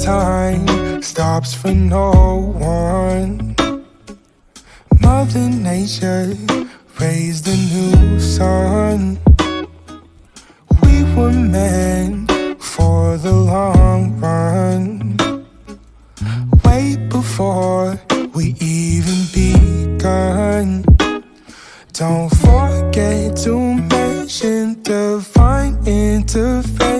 time stops for no one. Mother Nature raised a new sun. We were meant for the long run, way before we even begun. Don't forget to mention divine intervention.